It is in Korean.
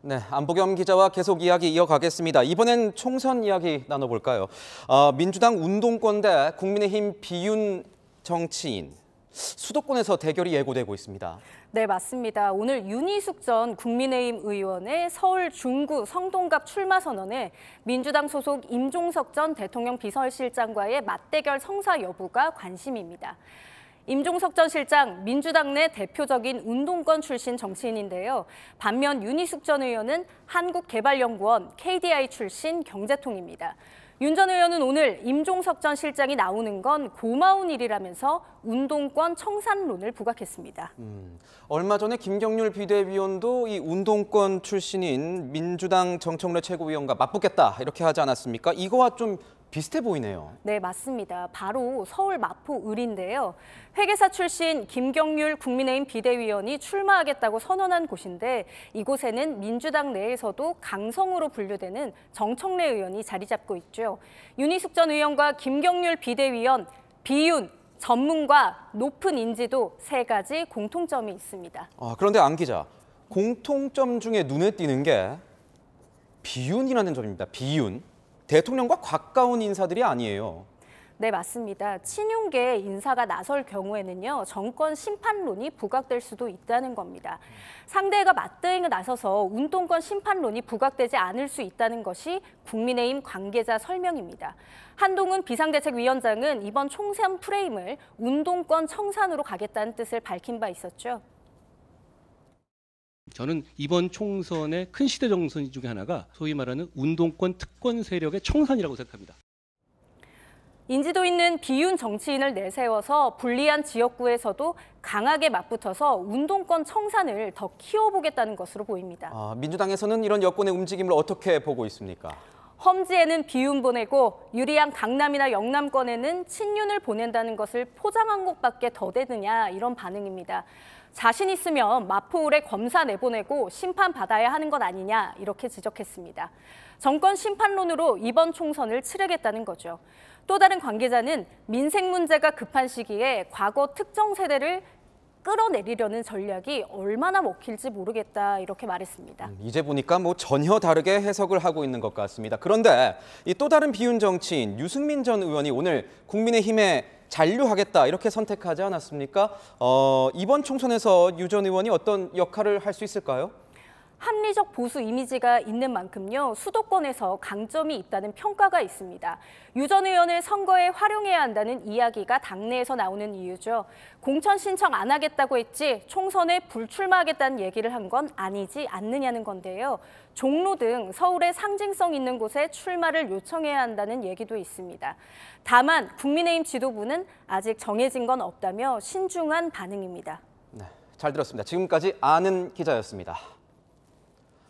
네, 안보겸 기자와 계속 이야기 이어가겠습니다. 이번엔 총선 이야기 나눠볼까요? 민주당 운동권 대 국민의힘 비윤 정치인. 수도권에서 대결이 예고되고 있습니다. 네, 맞습니다. 오늘 윤희숙 전 국민의힘 의원의 서울 중구 성동갑 출마 선언에 민주당 소속 임종석 전 대통령 비서실장과의 맞대결 성사 여부가 관심입니다. 임종석 전 실장, 민주당 내 대표적인 운동권 출신 정치인인데요. 반면 윤희숙 전 의원은 한국개발연구원 KDI 출신 경제통입니다. 윤 전 의원은 오늘 임종석 전 실장이 나오는 건 고마운 일이라면서 운동권 청산론을 부각했습니다. 얼마 전에 김경률 비대위원도 이 운동권 출신인 민주당 정청래 최고위원과 맞붙겠다 이렇게 하지 않았습니까? 이거와 좀 비슷해 보이네요. 네, 맞습니다. 바로 서울 마포 을인데요. 회계사 출신 김경률 국민의힘 비대위원이 출마하겠다고 선언한 곳인데 이곳에는 민주당 내에서도 강성으로 분류되는 정청래 의원이 자리 잡고 있죠. 윤희숙 전 의원과 김경률 비대위원, 비윤, 전문가, 높은 인지도 세 가지 공통점이 있습니다. 그런데 안 기자, 공통점 중에 눈에 띄는 게 비윤이라는 점입니다. 비윤. 대통령과 가까운 인사들이 아니에요. 네, 맞습니다. 친윤계 인사가 나설 경우에는요, 정권 심판론이 부각될 수도 있다는 겁니다. 상대가 맞대응에 나서서 운동권 심판론이 부각되지 않을 수 있다는 것이 국민의힘 관계자 설명입니다. 한동훈 비상대책위원장은 이번 총선 프레임을 운동권 청산으로 가겠다는 뜻을 밝힌 바 있었죠. 저는 이번 총선의 큰 시대 정선 중에 하나가 소위 말하는 운동권 특권 세력의 청산이라고 생각합니다. 인지도 있는 비윤 정치인을 내세워서 불리한 지역구에서도 강하게 맞붙어서 운동권 청산을 더 키워보겠다는 것으로 보입니다. 민주당에서는 이런 여권의 움직임을 어떻게 보고 있습니까? 험지에는 비윤 보내고 유리한 강남이나 영남권에는 친윤을 보낸다는 것을 포장한 것밖에 더 되느냐 이런 반응입니다. 자신 있으면 마포울에 검사 내보내고 심판받아야 하는 것 아니냐 이렇게 지적했습니다. 정권 심판론으로 이번 총선을 치르겠다는 거죠. 또 다른 관계자는 민생 문제가 급한 시기에 과거 특정 세대를 끌어내리려는 전략이 얼마나 먹힐지 모르겠다 이렇게 말했습니다. 이제 보니까 전혀 다르게 해석을 하고 있는 것 같습니다. 그런데 이 또 다른 비윤 정치인 유승민 전 의원이 오늘 국민의힘에 잔류하겠다 이렇게 선택하지 않았습니까? 이번 총선에서 유 전 의원이 어떤 역할을 할 수 있을까요? 합리적 보수 이미지가 있는 만큼요, 수도권에서 강점이 있다는 평가가 있습니다. 유 전 의원을 선거에 활용해야 한다는 이야기가 당내에서 나오는 이유죠. 공천 신청 안 하겠다고 했지 총선에 불출마하겠다는 얘기를 한 건 아니지 않느냐는 건데요. 종로 등 서울의 상징성 있는 곳에 출마를 요청해야 한다는 얘기도 있습니다. 다만 국민의힘 지도부는 아직 정해진 건 없다며 신중한 반응입니다. 네, 잘 들었습니다. 지금까지 아는 기자였습니다.